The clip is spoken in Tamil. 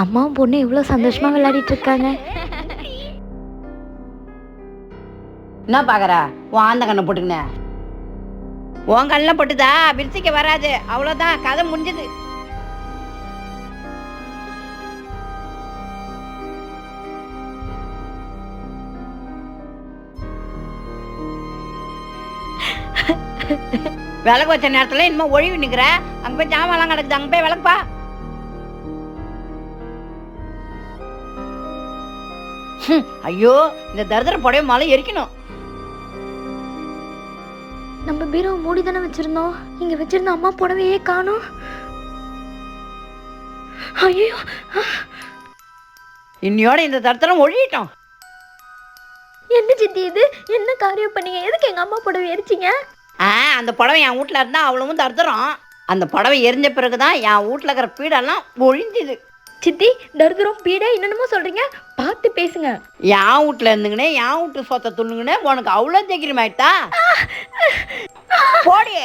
அம்மாவும் பொண்ணு எவ்வளோ சந்தோஷமா விளையாடிட்டு இருக்காங்க. என்ன பாக்குற உன் ஆந்த கண்ணை போட்டுக்கின? உன் கண்ணில் போட்டுதா விரிசிக்க வராது, அவ்வளோதான், கதை முடிஞ்சது. விளக்கு வச்ச நேரத்துல இனிமே ஒழிவு நிக்கிற, அங்க போய் ஜாமான்லாம் கிடக்குது, அங்க போய் விளக்குப்பா. ஐயோ, இந்த தரித்திர புடவை மாலை எரிக்கணும். நம்ம பீரோவை மூடி தானே வச்சிருந்தோம், இங்க வச்சிருந்த அம்மா புடவையே காணோம். ஐயோ, இன்னையோட இந்த தரித்திரம் ஒழியிட்டோம். என்ன சித்தி இது? என்ன காரியம் பண்ணீங்க? எதுக்கு எங்க அம்மா புடவை எரிச்சிங்க? அந்த புடவை என் வீட்டில் இருந்தால் அவ்வளவும் தருத்துறோம். அந்த புடவை எரிஞ்ச பிறகுதான் என் வீட்டில் இருக்கிற பீடெல்லாம் ஒழிஞ்சுது. சித்தி, தருதுரும் பீடை என்னென்னமோ சொல்றீங்க, பார்த்து பேசுங்க. என் வீட்டில் இருந்துங்கன்னே என் வீட்டு சொத்தை துண்ணுங்கன்னே உனக்கு அவ்வளோ தைக்கிரமாயிட்டா? போடி.